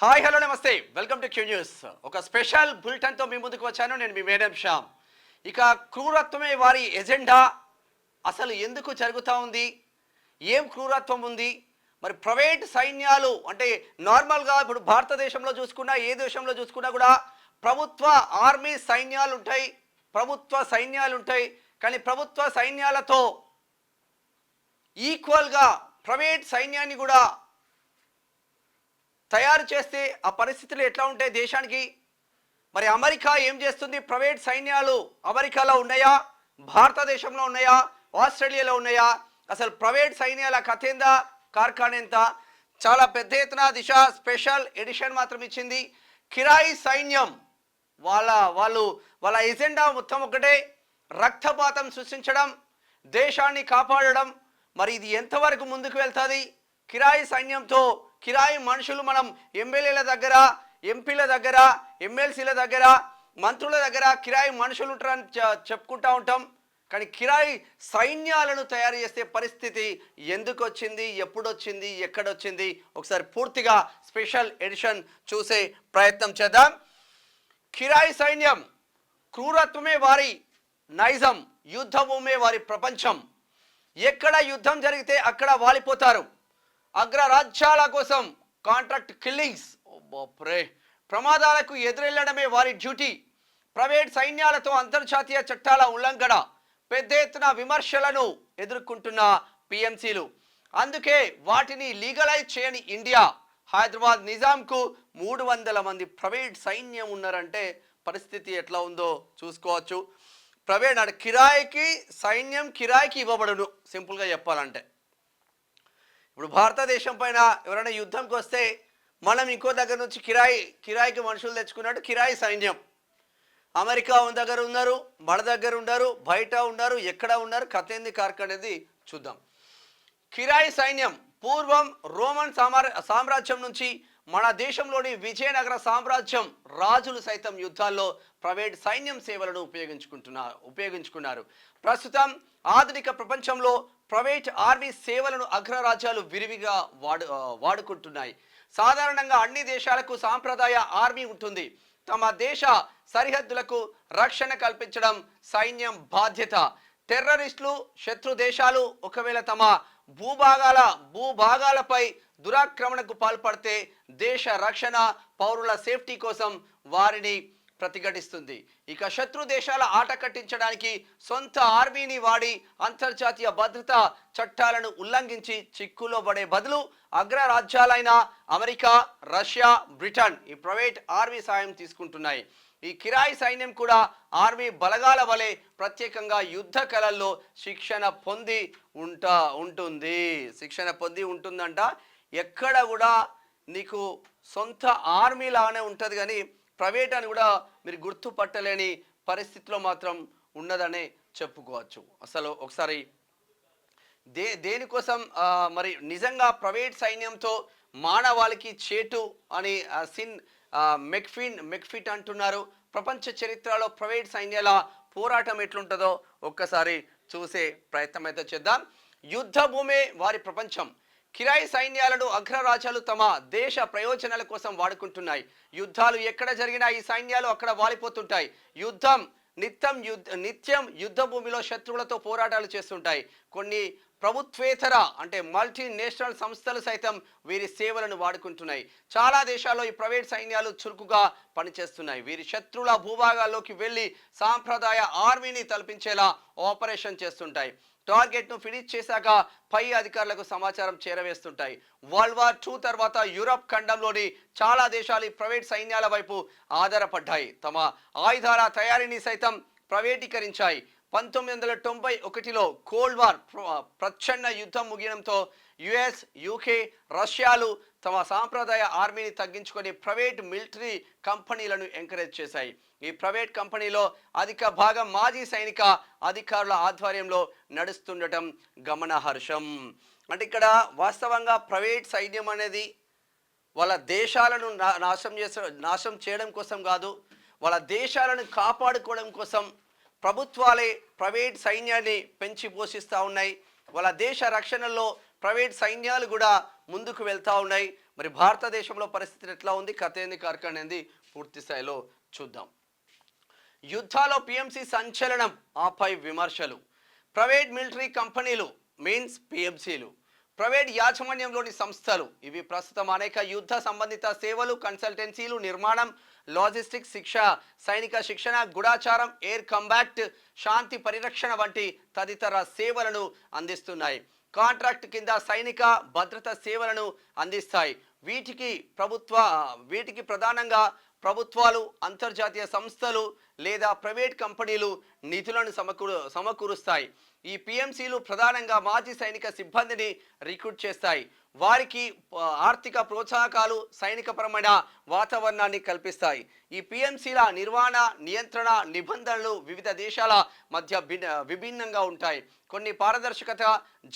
Hi hello నమస్తే welcome to Q news. ఒక special బులెటిన్తో మీ ముందుకు వచ్చాను. నేను మీ మేడం శ్యామ్. ఇక క్రూరత్వమే వారి ఎజెండా. అసలు ఎందుకు జరుగుతూ ఉంది, ఏం క్రూరత్వం ఉంది, మరి ప్రైవేట్ సైన్యాలు అంటే నార్మల్గా ఇప్పుడు భారతదేశంలో చూసుకున్నా ఏ దేశంలో చూసుకున్నా కూడా ప్రభుత్వ ఆర్మీ సైన్యాలు ఉంటాయి, ప్రభుత్వ సైన్యాలు ఉంటాయి. కానీ ప్రభుత్వ సైన్యాలతో ఈక్వల్గా ప్రైవేట్ సైన్యాన్ని కూడా తయారు చేస్తే ఆ పరిస్థితులు ఎట్లా ఉంటాయి దేశానికి? మరి అమెరికా ఏం చేస్తుంది? ప్రైవేట్ సైన్యాలు అమెరికాలో ఉన్నాయా, భారతదేశంలో ఉన్నాయా, ఆస్ట్రేలియాలో ఉన్నాయా? అసలు ప్రైవేట్ సైన్యాల కథ ఏందా, కార్ఖానా ఎంత? చాలా పెద్ద ఎత్తున దిశ స్పెషల్ ఎడిషన్ మాత్రం ఇచ్చింది. కిరాయి సైన్యం వాళ్ళ ఎజెండా మొత్తం ఒకటే, రక్తపాతం సృష్టించడం, దేశాన్ని కాపాడడం. మరి ఇది ఎంతవరకు ముందుకు వెళ్తుంది? కిరాయి సైన్యంతో కిరాయి మనుషులు మనం ఎమ్మెల్యేల దగ్గర, ఎంపీల దగ్గర, ఎమ్మెల్సీల దగ్గర, మంత్రుల దగ్గర కిరాయి మనుషులు ఉంటారని చెప్పుకుంటూ ఉంటాం. కానీ కిరాయి సైన్యాలను తయారు చేసే పరిస్థితి ఎందుకు వచ్చింది, ఎప్పుడు వచ్చింది, ఎక్కడొచ్చింది? ఒకసారి పూర్తిగా స్పెషల్ ఎడిషన్ చూసే ప్రయత్నం చేద్దాం. కిరాయి సైన్యం క్రూరత్వమే వారి నైజం, యుద్ధభూమే వారి ప్రపంచం. ఎక్కడ యుద్ధం జరిగితే అక్కడ వాలిపోతారు. అగ్రరాజ్యాల కోసం కాంట్రాక్ట్ కిల్లింగ్స్, ప్రమాదాలకు ఎదురెళ్లడమే వారి డ్యూటీ. ప్రైవేట్ సైన్యాలతో అంతర్జాతీయ చట్టాల ఉల్లంఘన, పెద్ద ఎత్తున విమర్శలను ఎదుర్కొంటున్న పిఎంసీలు. అందుకే వాటిని లీగలైజ్ చేయని ఇండియా. హైదరాబాద్ నిజాంకు 300 మంది ప్రైవేట్ సైన్యం ఉన్నారంటే పరిస్థితి ఎట్లా ఉందో చూసుకోవచ్చు. ప్రైవేట్ అంటే కిరాయికి సైన్యం కిరాయికి ఇవ్వబడును, సింపుల్గా చెప్పాలంటే. ఇప్పుడు భారతదేశం పైన ఎవరైనా యుద్ధంకి వస్తే మనం ఇంకో దగ్గర నుంచి కిరాయికి మనుషులు తెచ్చుకున్నట్టు కిరాయి సైన్యం. అమెరికా దగ్గర ఉన్నారు, మన దగ్గర ఉన్నారు, బయట ఉన్నారు, ఎక్కడ ఉన్నారు, కథ ఏంది కార్కనేది చూద్దాం. కిరాయి సైన్యం పూర్వం రోమన్ సామ్రాజ్యం నుంచి మన దేశంలోని విజయనగర సామ్రాజ్యం రాజులు సైతం యుద్ధాల్లో ప్రైవేట్ సైన్యం సేవలను ఉపయోగించుకున్నారు. ప్రస్తుతం ఆధునిక ప్రపంచంలో ప్రైవేట్ ఆర్మీ సేవలను అగ్రరాజ్యాలు విరివిగా వాడుకుంటున్నాయి. సాధారణంగా అన్ని దేశాలకు సాంప్రదాయ ఆర్మీ ఉంటుంది. తమ దేశ సరిహద్దులకు రక్షణ కల్పించడం సైన్యం బాధ్యత. టెర్రరిస్టులు, శత్రు దేశాలు ఒకవేళ తమ భూభాగాలపై దురాక్రమణకు పాల్పడితే దేశ రక్షణ, పౌరుల సేఫ్టీ కోసం వారిని ప్రతిఘటిస్తుంది. ఇక శత్రు దేశాల ఆట కట్టించడానికి సొంత ఆర్మీని వాడి అంతర్జాతీయ భద్రతా చట్టాలను ఉల్లంఘించి చిక్కులో పడే బదులు అగ్రరాజ్యాలైన అమెరికా, రష్యా, బ్రిటన్ ఈ ప్రైవేట్ ఆర్మీ సాయం తీసుకుంటున్నాయి. ఈ కిరాయి సైన్యం కూడా ఆర్మీ బలగాల వలె ప్రత్యేకంగా యుద్ధ కళల్లో శిక్షణ పొంది ఉంటుందంట. ఎక్కడ కూడా నీకు సొంత ఆర్మీ లాగానే ఉంటుంది, కానీ ప్రైవేట్ అని కూడా మీరు గుర్తుపట్టలేని పరిస్థితిలో మాత్రం ఉన్నదనే చెప్పుకోవచ్చు. అసలు ఒకసారి దేనికోసం మరి నిజంగా ప్రైవేట్ సైన్యంతో మానవాళికి చేటు అని మెక్ఫిట్ అంటున్నారు. ప్రపంచ చరిత్రలో ప్రైవేట్ సైన్యాల పోరాటం ఎట్లుంటుందో ఒక్కసారి చూసే ప్రయత్నం అయితే చేద్దాం. యుద్ధ భూమే వారి ప్రపంచం. కిరాయి సైన్యాలను అగ్రరాజ్యాలు తమ దేశ ప్రయోజనాల కోసం వాడుకుంటున్నాయి. యుద్ధాలు ఎక్కడ జరిగినా ఈ సైన్యాలు అక్కడ వాలిపోతుంటాయి. నిత్యం యుద్ధ భూమిలో శత్రువులతో పోరాటాలు చేస్తుంటాయి. కొన్ని ప్రభుత్వేతర అంటే మల్టీనేషనల్ సంస్థలు సైతం వీరి సేవలను వాడుకుంటున్నాయి. చాలా దేశాల్లో ఈ ప్రైవేట్ సైన్యాలు చురుకుగా పనిచేస్తున్నాయి. వీరి శత్రువుల భూభాగాల్లోకి వెళ్ళి సాంప్రదాయ ఆర్మీని తలపించేలా ఆపరేషన్ చేస్తుంటాయి. టార్గెట్ను ఫినిష్ చేశాక పై అధికారులకు సమాచారం చేరవేస్తుంటాయి. వరల్డ్ వార్ II తర్వాత యూరప్ ఖండంలోని చాలా దేశాలు ఈ ప్రైవేట్ సైన్యాల వైపు ఆధారపడ్డాయి. తమ ఆయుధాల తయారీని సైతం ప్రైవేటీకరించాయి. 1991లో కోల్డ్ వార్ ప్రచ్ఛన్న యుద్ధం ముగియడంతో యుఎస్, యూకే, రష్యాలు తమ సాంప్రదాయ ఆర్మీని తగ్గించుకొని ప్రైవేట్ మిలిటరీ కంపెనీలను ఎంకరేజ్ చేశాయి. ఈ ప్రైవేట్ కంపెనీలో అధిక భాగం మాజీ సైనిక అధికారుల ఆధ్వర్యంలో నడుస్తుండటం గమనార్హం. అంటే ఇక్కడ వాస్తవంగా ప్రైవేట్ సైన్యం అనేది వాళ్ళ దేశాలను నాశనం చేయడం కోసం కాదు, వాళ్ళ దేశాలను కాపాడుకోవడం కోసం ప్రభుత్వాలే ప్రైవేట్ సైన్యాన్ని పెంచి పోషిస్తూ ఉన్నాయి. వాళ్ళ దేశ రక్షణలో ప్రైవేట్ సైన్యాలు కూడా ముందుకు వెళ్తూ ఉన్నాయి. మరి భారతదేశంలో పరిస్థితి ఎట్లా ఉంది, కథ ఏంది, కార్ఖానేంది, పూర్తి స్థాయిలో చూద్దాం. యుద్ధాలో పిఎంసి సంచలనం, ఆపై విమర్శలు. ప్రైవేట్ మిలిటరీ కంపెనీలు మీన్స్ పిఎంసీలు, ప్రైవేట్ యాజమాన్యంలోని సంస్థలు ఇవి ప్రస్తుతం అనేక యుద్ధ సంబంధిత సేవలు, కన్సల్టెన్సీలు, నిర్మాణం, లాజిస్టిక్స్, సైనిక శిక్షణ, గూఢచారం, ఎయిర్ కంబాట్, శాంతి పరిరక్షణ వంటి తదితర సేవలను అందిస్తున్నాయి. కాంట్రాక్ట్ కింద సైనిక భద్రత సేవలను అందిస్తాయి. వీటికి ప్రధానంగా ప్రభుత్వాలు, అంతర్జాతీయ సంస్థలు లేదా ప్రైవేట్ కంపెనీలు నిధులను సమకూరుస్తాయి. ఈ పిఎంసీలు ప్రధానంగా మాజీ సైనిక సిబ్బందిని రిక్రూట్ చేస్తాయి. వారికి ఆర్థిక ప్రోత్సాహకాలు, సైనికపరమైన వాతావరణాన్ని కల్పిస్తాయి. ఈ పిఎంసీల నిర్వహణ, నియంత్రణ, నిబంధనలు వివిధ దేశాల మధ్య విభిన్నంగా ఉంటాయి. కొన్ని పారదర్శకత,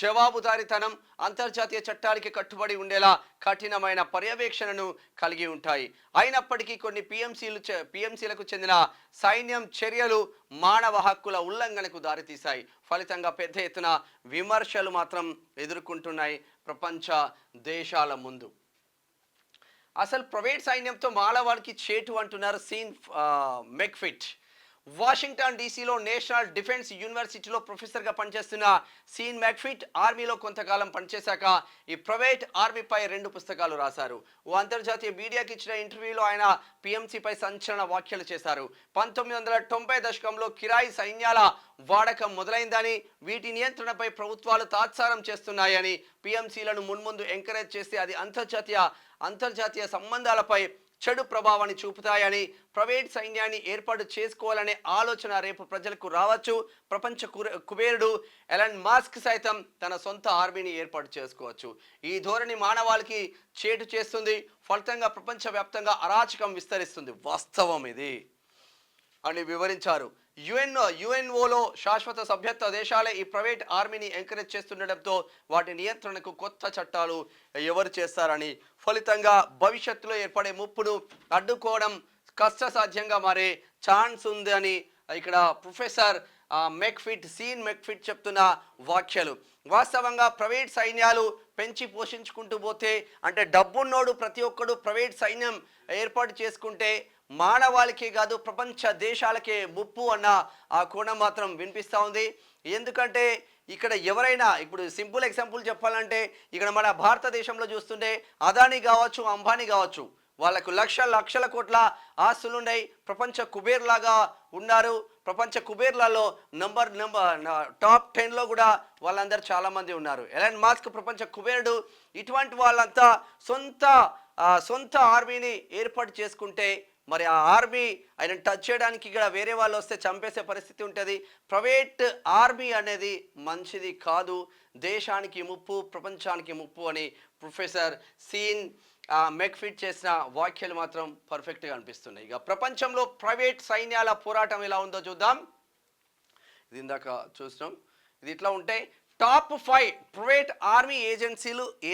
జవాబుదారీతనం, అంతర్జాతీయ చట్టాలకి కట్టుబడి ఉండేలా కఠినమైన పర్యవేక్షణను కలిగి ఉంటాయి. అయినప్పటికీ కొన్ని పిఎంసీలకు చెందిన సైన్యం చర్యలు మానవ హక్కుల ఉల్లంఘనకు దారితీశాయి. ఫలితంగా పెద్ద ఎత్తున విమర్శలు మాత్రం ఎదుర్కొంటున్నాయి ప్రపంచ దేశాల ముందు. అసలు ప్రైవేట్ సైన్యంతో మానవానికి చేటు అంటున్నారు సీన్ మెక్ఫిట్. వాషింగ్టన్ డీసీలో నేషనల్ డిఫెన్స్ యూనివర్సిటీలో ప్రొఫెసర్గా పనిచేస్తున్న సీన్ మెక్ఫిట్ ఆర్మీలో కొంతకాలం పనిచేశాక ఈ ప్రైవేట్ ఆర్మీపై 2 పుస్తకాలు రాశారు. ఓ అంతర్జాతీయ మీడియాకి ఇచ్చిన ఇంటర్వ్యూలో ఆయన పిఎంసీపై సంచలన వ్యాఖ్యలు చేశారు. 1990 దశకంలో కిరాయి సైన్యాల వాడకం మొదలైందని, వీటి నియంత్రణపై ప్రభుత్వాలు తాత్సారం చేస్తున్నాయని, పిఎంసీలను మున్ముందు ఎంకరేజ్ చేస్తే అది అంతర్జాతీయ సంబంధాలపై చెడు ప్రభావాన్ని చూపుతాయని, ప్రైవేట్ సైన్యాన్ని ఏర్పాటు చేసుకోవాలనే ఆలోచన రేపు ప్రజలకు రావచ్చు. ప్రపంచ కుబేరుడు ఎలన్ మస్క్ సైతం తన సొంత ఆర్మీని ఏర్పాటు చేసుకోవచ్చు. ఈ ధోరణి మానవాళికి చేటు చేస్తుంది. ఫలితంగా ప్రపంచవ్యాప్తంగా అరాచకం విస్తరిస్తుంది. వాస్తవం ఇది అని వివరించారు. యుఎన్ఓలో శాశ్వత సభ్యత్వ దేశాలే ఈ ప్రైవేట్ ఆర్మీని ఎంకరేజ్ చేస్తుండటంతో వాటి నియంత్రణకు కొత్త చట్టాలు ఎవరు చేస్తారని, ఫలితంగా భవిష్యత్తులో ఏర్పడే ముప్పును అడ్డుకోవడం కష్టసాధ్యంగా మారే ఛాన్స్ ఉంది అని ఇక్కడ ప్రొఫెసర్ సీన్ మెక్ఫిట్ చెప్తున్న వ్యాఖ్యలు. వాస్తవంగా ప్రైవేట్ సైన్యాలు పెంచి పోషించుకుంటూ పోతే, అంటే డబ్బున్నోడు ప్రతి ఒక్కడు ప్రైవేట్ సైన్యం ఏర్పాటు చేసుకుంటే మానవాళికే కాదు ప్రపంచ దేశాలకే ముప్పు అన్న ఆ కోణం మాత్రం వినిపిస్తూ ఉంది. ఎందుకంటే ఇక్కడ ఎవరైనా, ఇప్పుడు సింపుల్ ఎగ్జాంపుల్ చెప్పాలంటే ఇక్కడ మన భారతదేశంలో చూస్తుంటే అదానీ కావచ్చు, అంబానీ కావచ్చు, వాళ్ళకు లక్షల కోట్ల ఆస్తులు ఉన్నాయి. ప్రపంచ కుబేర్లాగా ఉన్నారు. ప్రపంచ కుబేర్లలో టాప్ 10లో కూడా వాళ్ళందరూ చాలామంది ఉన్నారు. ఎలన్ మస్క్ ప్రపంచ కుబేరుడు. ఇటువంటి వాళ్ళంతా సొంత ఆర్మీని ఏర్పాటు చేసుకుంటే మరి ఆ ఆర్మీ ఆయన టచ్ చేయడానికి ఇక్కడ వేరే వాళ్ళు వస్తే చంపేసే పరిస్థితి ఉంటుంది. ప్రైవేట్ ఆర్మీ అనేది మంచిది కాదు, దేశానికి ముప్పు, ప్రపంచానికి ముప్పు అని ప్రొఫెసర్ సీన్ మెక్ఫిట్ చేసిన వ్యాఖ్యలు మాత్రం పర్ఫెక్ట్గా అనిపిస్తున్నాయి. ఇక ప్రపంచంలో ప్రైవేట్ సైన్యాల పోరాటం ఎలా ఉందో చూద్దాం. ఇది ఇందాక చూసినాం. ఇది ఇట్లా ఉంటే టాప్ 5 ప్రైవేట్ ఆర్మీ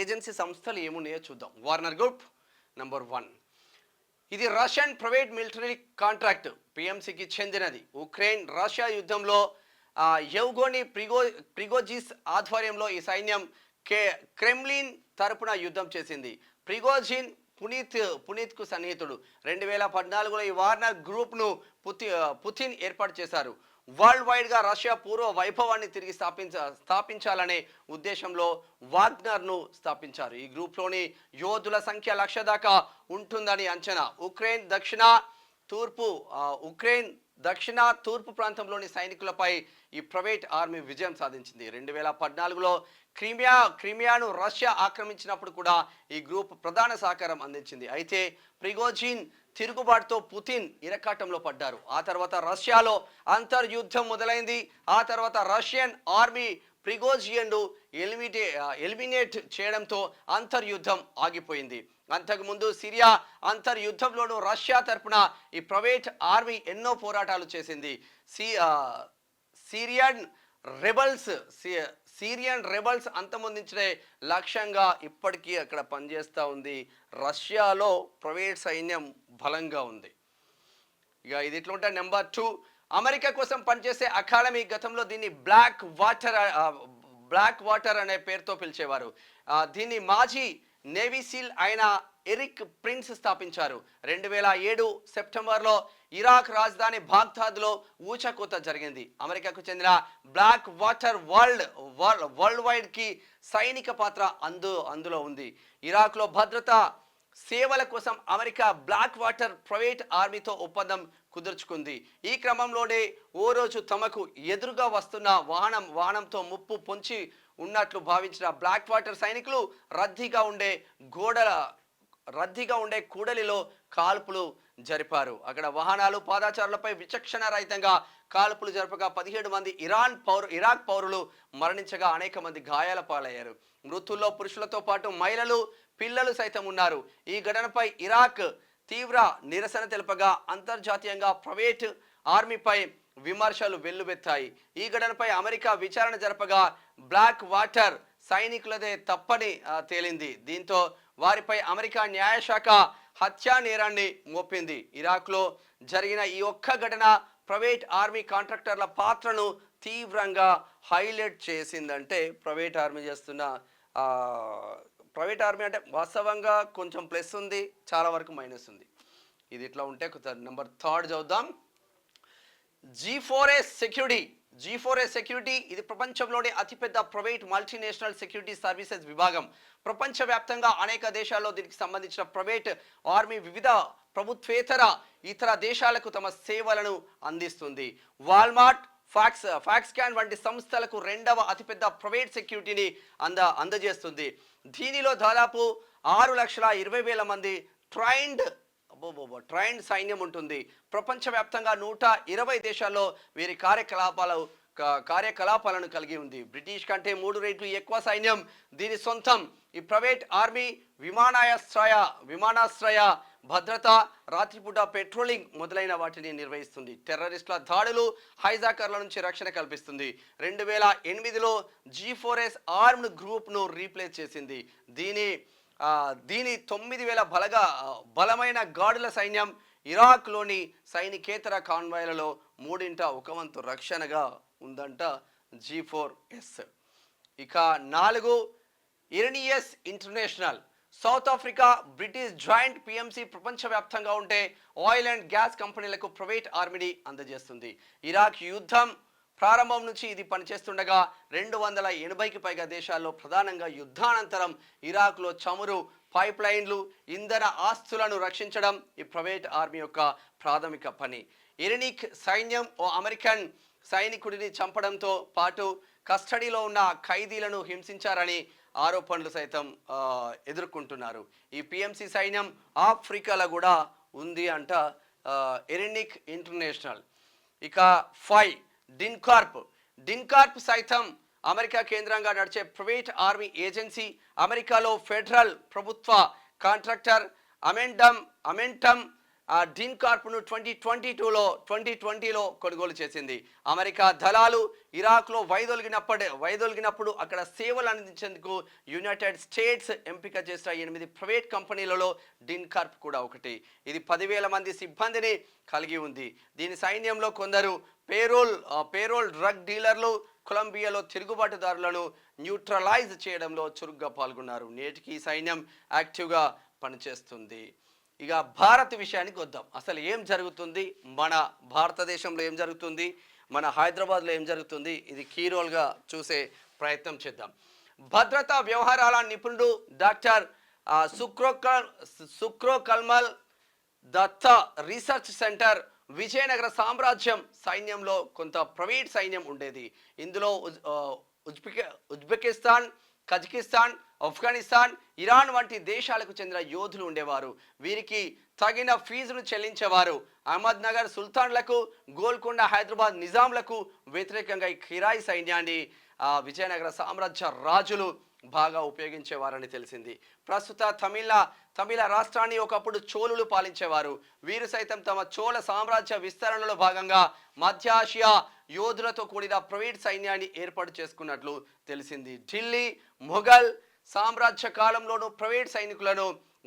ఏజెన్సీ సంస్థలు ఏమున్నాయో చూద్దాం. Warner group number 1. ఇది రష్యన్ ప్రైవేట్ మిలిటరీ కాంట్రాక్ట్, పిఎంసీకి చెందినది. ఉక్రెయిన్ రష్యా యుద్ధంలో యెవ్గెనీ ప్రిగోజిన్ ఆధ్వర్యంలో ఈ సైన్యం క్రెమ్లిన్ తరపున యుద్ధం చేసింది. ప్రిగోజిన్ పునీత్కు సన్నిహితుడు. 2014లో ఈ వార్నర్ గ్రూప్ను పుతిన్ ఏర్పాటు చేశారు. వరల్డ్ వైడ్గా రష్యా పూర్వ వైభవాన్ని తిరిగి స్థాపించాలనే ఉద్దేశంలో వాగ్నర్ను స్థాపించారు. ఈ గ్రూప్లోని యోధుల సంఖ్య 1,00,000 దాకా ఉంటుందని అంచనా. ఉక్రెయిన్ దక్షిణ తూర్పు ప్రాంతంలోని సైనికులపై ఈ ప్రైవేట్ ఆర్మీ విజయం సాధించింది. 2014లో క్రిమియాను రష్యా ఆక్రమించినప్పుడు కూడా ఈ గ్రూప్ ప్రధాన సహకారం అందించింది. అయితే ప్రిగోజిన్ తిరుగుబాటుతో పుతిన్ ఇరకాటంలో పడ్డారు. ఆ తర్వాత రష్యాలో అంతర్యుద్ధం మొదలైంది. ఆ తర్వాత రష్యన్ ఆర్మీ ప్రిగోజిన్ను ఎలిమినేట్ చేయడంతో అంతర్యుద్ధం ఆగిపోయింది. అంతకుముందు సిరియా అంతర్యుద్ధంలోనూ రష్యా తరపున ఈ ప్రైవేట్ ఆర్మీ ఎన్నో పోరాటాలు చేసింది. సిరియన్ రెబల్స్ అంతమొందించే లక్ష్యంగా ఇప్పటికీ అక్కడ పనిచేస్తూ ఉంది. రష్యాలో ప్రైవేట్ సైన్యం బలంగా ఉంది. ఇక ఇది ఇట్లా ఉంటే నెంబర్ 2, అమెరికా కోసం పనిచేసే అకాడమీ. గతంలో దీన్ని బ్లాక్ వాటర్ అనే పేరుతో పిలిచేవారు. దీన్ని మాజీ నేవీ సీల్ అయిన ఎరిక్ ప్రిన్స్ స్థాపించారు. 2007 సెప్టెంబర్లో ఇరాక్ రాజధాని బాగ్దాద్లో ఊచకోత జరిగింది. అమెరికాకు చెందిన బ్లాక్ వాటర్ వరల్డ్ వైడ్ కి సైనిక పాత్ర అందులో ఉంది. ఇరాక్లో భద్రతా సేవల కోసం అమెరికా బ్లాక్ వాటర్ ప్రైవేట్ ఆర్మీతో ఒప్పందం కుదుర్చుకుంది. ఈ క్రమంలోనే ఓ రోజు తమకు ఎదురుగా వస్తున్న వాహనంతో ముప్పు పొంచి ఉన్నట్లు భావించిన బ్లాక్ వాటర్ సైనికులు రద్దీగా ఉండే కూడలిలో కాల్పులు జరిపారు. అక్కడ వాహనాలు పాదాచారులపై విచక్షణ రహితంగా కాల్పులు జరపగా 17 మంది ఇరాక్ పౌరులు మరణించగా అనేక మంది గాయాల పాలయ్యారు. మృతుల్లో పురుషులతో పాటు మహిళలు, పిల్లలు సైతం ఉన్నారు. ఈ ఘటనపై ఇరాక్ తీవ్ర నిరసన తెలుపగా అంతర్జాతీయంగా ప్రైవేట్ ఆర్మీపై విమర్శలు వెల్లువెత్తాయి. ఈ ఘటనపై అమెరికా విచారణ జరపగా బ్లాక్ వాటర్ సైనికులదే తప్పని తేలింది. దీంతో వారిపై అమెరికా న్యాయశాఖ హత్యా నేరాన్ని మోపింది. ఇరాక్లో జరిగిన ఈ ఒక్క ఘటన ప్రైవేట్ ఆర్మీ కాంట్రాక్టర్ల పాత్రను తీవ్రంగా హైలైట్ చేసిందంటే ప్రైవేట్ ఆర్మీ అంటే వాస్తవంగా కొంచెం ప్లస్ ఉంది, చాలా వరకు మైనస్ ఉంది. ఇది ఇట్లా ఉంటే నెంబర్ 3 చదువుదాం. G4S సెక్యూరిటీ ఇది ప్రపంచంలోని అతిపెద్ద ప్రైవేట్ మల్టీనేషనల్ సెక్యూరిటీ సర్వీసెస్ విభాగం. ప్రపంచవ్యాప్తంగా అనేక దేశాల్లో దీనికి సంబంధించిన ప్రైవేట్ ఆర్మీ వివిధ ప్రభుత్వేతర ఇతర దేశాలకు తమ సేవలను అందిస్తుంది. వాల్మార్ట్, ఫాక్స్కాన్ వంటి సంస్థలకు 2వ అతిపెద్ద ప్రైవేట్ సెక్యూరిటీని అందజేస్తుంది. దీనిలో దాదాపు 6,20,000 మంది ట్రైన్డ్ సైన్యం ఉంటుంది. ప్రపంచవ్యాప్తంగా 120 దేశాల్లో వీరి కార్యకలాపాలను కలిగి ఉంది. బ్రిటిష్ కంటే 3 రెట్లు ఎక్కువ సైన్యం దీని సొంతం. ఈ ప్రైవేట్ ఆర్మీ విమానాశ్రయ భద్రత, రాత్రిపూట పెట్రోలింగ్ మొదలైన వాటిని నిర్వహిస్తుంది. టెర్రరిస్టుల దాడులు, హైజాకర్ల నుంచి రక్షణ కల్పిస్తుంది. 2008లో G4S ఆర్మ్డ్ గ్రూప్ను రీప్లేస్ చేసింది. దీని 9,000 బలమైన గార్డుల సైన్యం ఇరాక్లోని సైనికేతర కాన్వాయ్లలో 1/3 రక్షణగా ఉందంట G4S. ఇక 4 Erinys international. South Africa British joint PMC ప్రపంచవ్యాప్తంగా ఉంటే ఆయిల్ అండ్ గ్యాస్ కంపెనీలకు ప్రైవేట్ ఆర్మీని అందజేస్తుంది. ఇరాక్ యుద్ధం ప్రారంభం నుంచి ఇది పనిచేస్తుండగా 280కి పైగా దేశాల్లో ప్రధానంగా యుద్ధానంతరం ఇరాక్లో చమురు పైప్ లైన్లు, ఇంధన ఆస్తులను రక్షించడం ఈ ప్రైవేట్ ఆర్మీ యొక్క ప్రాథమిక పని. ఇరానిక్ సైన్యం ఓ అమెరికన్ సైనికుడిని చంపడంతో పాటు కస్టడీలో ఉన్న ఖైదీలను హింసించారని ఆరోపణలు సైతం ఎదుర్కొంటున్నారు. ఈ PMC సైన్యం ఆఫ్రికాలో కూడా ఉంది అంట ఇరానిక్ ఇంటర్నేషనల్. ఇక 5 డిన్కార్ప్ సైతం అమెరికా కేంద్రంగా నడిచే ప్రైవేట్ ఆర్మీ ఏజెన్సీ. అమెరికాలో ఫెడరల్ ప్రభుత్వ కాంట్రాక్టర్ అమెంటమ్ డిన్కార్ప్ను 2020లో కొనుగోలు చేసింది. అమెరికా దళాలు ఇరాక్లో వైదొలిగినప్పుడు అక్కడ సేవలు అందించేందుకు యునైటెడ్ స్టేట్స్ ఎంపిక చేసిన 8 ప్రైవేట్ కంపెనీలలో డిన్కార్ప్ కూడా ఒకటి. ఇది 10,000 మంది సిబ్బందిని కలిగి ఉంది. దీని సైన్యంలో కొందరు పేరోల్ డ్రగ్ డీలర్లు కొలంబియాలో తిరుగుబాటుదారులను న్యూట్రలైజ్ చేయడంలో చురుగ్గా పాల్గొన్నారు. నేటికి ఈ సైన్యం యాక్టివ్గా పనిచేస్తుంది. ఇక భారత్ విషయానికి వద్దాం. అసలు ఏం జరుగుతుంది, మన భారతదేశంలో ఏం జరుగుతుంది, మన హైదరాబాద్లో ఏం జరుగుతుంది, ఇది కీ రోల్గా చూసే ప్రయత్నం చేద్దాం. భద్రతా వ్యవహారాల నిపుణుడు డాక్టర్ సుక్రోకల్మల్ దత్త రీసెర్చ్ సెంటర్ విజయనగర సామ్రాజ్యం సైన్యంలో కొంత ప్రైవేట్ సైన్యం ఉండేది. ఇందులో ఉజ్బెకిస్తాన్, కజకిస్తాన్, ఆఫ్ఘనిస్తాన్, ఇరాన్ వంటి దేశాలకు చెందిన యోధులు ఉండేవారు. వీరికి తగిన ఫీజును చెల్లించేవారు. అహ్మద్ నగర్ సుల్తాన్లకు, గోల్కొండ, హైదరాబాద్ నిజాంలకు వ్యతిరేకంగా ఈ కిరాయి సైన్యాన్ని విజయనగర సామ్రాజ్య రాజులు బాగా ఉపయోగించేవారని తెలిసింది. ప్రస్తుత తమిళ రాష్ట్రాన్ని ఒకప్పుడు చోళులు పాలించేవారు. వీరు సైతం తమ చోళ సామ్రాజ్య విస్తరణలో భాగంగా మధ్య ఆసియా యోధులతో కూడిన ప్రైవేట్ సైన్యాన్ని ఏర్పాటు చేసుకున్నట్లు తెలిసింది. ఢిల్లీ మొఘల్ సామ్రాజ్య కాలంలోనూ ప్రైవేట్ సైనికులను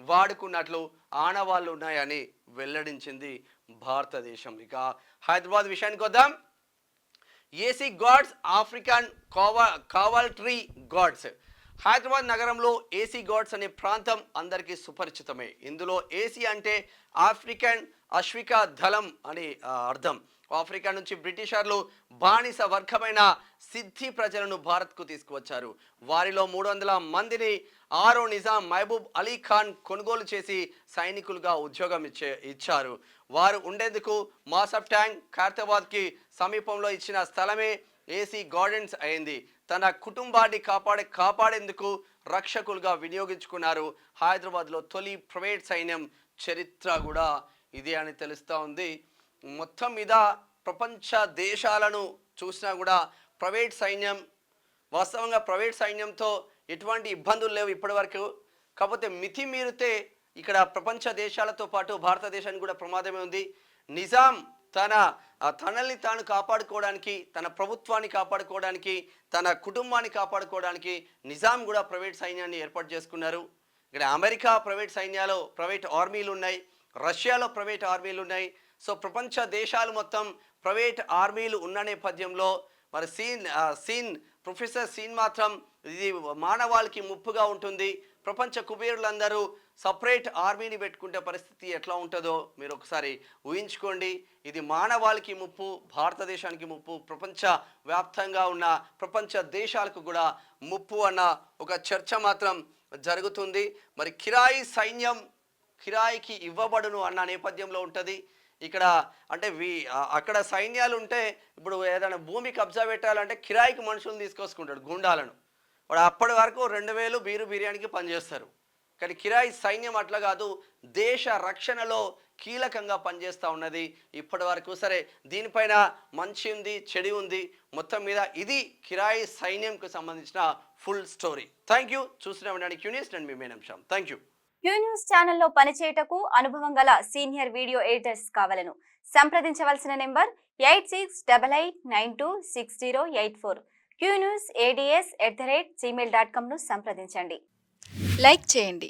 వాడుకున్నట్లు ఆనవాళ్లు ఉన్నాయని వెల్లడించింది భారతదేశం. ఇక హైదరాబాద్ విషయానికి వద్దాం. AC guards, African cavalry guards. Hyderabad నగరంలో ఏసీ గార్డ్స్ అనే ప్రాంతం అందరికీ సుపరిచితమే. ఇందులో ఏసీ అంటే ఆఫ్రికన్ అశ్విక దళం అని అర్థం. ఆఫ్రికా నుంచి బ్రిటిషర్లు బానిస వర్గమైన సిద్ధి ప్రజలను భారత్కు తీసుకువచ్చారు. వారిలో 300 మందిని ఆరో నిజాం మహబూబ్ అలీ ఖాన్ కొనుగోలు చేసి సైనికులుగా ఉద్యోగం ఇచ్చారు. వారు ఉండేందుకు మాసఫ్ ట్యాంక్ ఖైరతాబాద్కి సమీపంలో ఇచ్చిన స్థలమే ఏసీ గార్డెన్స్ అయింది. తన కుటుంబాన్ని కాపాడేందుకు రక్షకులుగా వినియోగించుకున్నారు. హైదరాబాద్లో తొలి ప్రైవేట్ సైన్యం చరిత్ర కూడా ఇదే అని తెలుస్తూ ఉంది. మొత్తం మీద ప్రపంచ దేశాలను చూసినా కూడా ప్రైవేట్ సైన్యం, వాస్తవంగా ప్రైవేట్ సైన్యంతో ఎటువంటి ఇబ్బందులు లేవు ఇప్పటి వరకు. కాకపోతే మితి మీరితే ఇక్కడ ప్రపంచ దేశాలతో పాటు భారతదేశానికి కూడా ప్రమాదమే ఉంది. నిజాం తనల్ని తాను కాపాడుకోవడానికి, తన ప్రభుత్వాన్ని కాపాడుకోవడానికి, తన కుటుంబాన్ని కాపాడుకోవడానికి నిజాం కూడా ప్రైవేట్ సైన్యాన్ని ఏర్పాటు చేసుకున్నారు. ఇక్కడ అమెరికా ప్రైవేట్ ఆర్మీలు ఉన్నాయి, రష్యాలో ప్రైవేట్ ఆర్మీలు ఉన్నాయి. సో ప్రపంచ దేశాలు మొత్తం ప్రైవేట్ ఆర్మీలు ఉన్న నేపథ్యంలో మరి ప్రొఫెసర్ సీన్ మాత్రం ఇది మానవాళికి ముప్పుగా ఉంటుంది. ప్రపంచ కుబేరులందరూ సపరేట్ ఆర్మీని పెట్టుకుంటే పరిస్థితి ఎట్లా ఉంటుందో మీరు ఒకసారి ఊహించుకోండి. ఇది మానవాళికి ముప్పు, భారతదేశానికి ముప్పు, ప్రపంచ వ్యాప్తంగా ఉన్న ప్రపంచ దేశాలకు కూడా ముప్పు అన్న ఒక చర్చ మాత్రం జరుగుతుంది. మరి కిరాయి సైన్యం కిరాయికి ఇవ్వబడును అన్న నేపథ్యంలో ఉంటుంది. ఇక్కడ అంటే అక్కడ సైన్యాలు ఉంటే ఇప్పుడు ఏదైనా భూమి కబ్జా పెట్టాలంటే కిరాయికి మనుషులను తీసుకొసుకుంటాడు, గుండాలను. వాడు అప్పటి వరకు 2000 బిర్యానీకి పనిచేస్తారు. కానీ కిరాయి సైన్యం అట్లా కాదు, దేశ రక్షణలో కీలకంగా పనిచేస్తూ ఉన్నది ఇప్పటి వరకు. సరే, దీనిపైన మంచి ఉంది, చెడు ఉంది. మొత్తం మీద ఇది కిరాయి సైన్యంకు సంబంధించిన ఫుల్ స్టోరీ. Thank you. చూసిన వినడానికి క్యూ న్యూస్, నేను మీ మేనం Shyam. Thank you. Q news ఛానల్లో పనిచేయటకు అనుభవం గల సీనియర్ వీడియో ఎడిటర్స్ కావాలను సంప్రదించవలసిన నెంబర్ 8688926084. qnewsads@gmail.com ను సంప్రదించండి. లైక్ చేయండి,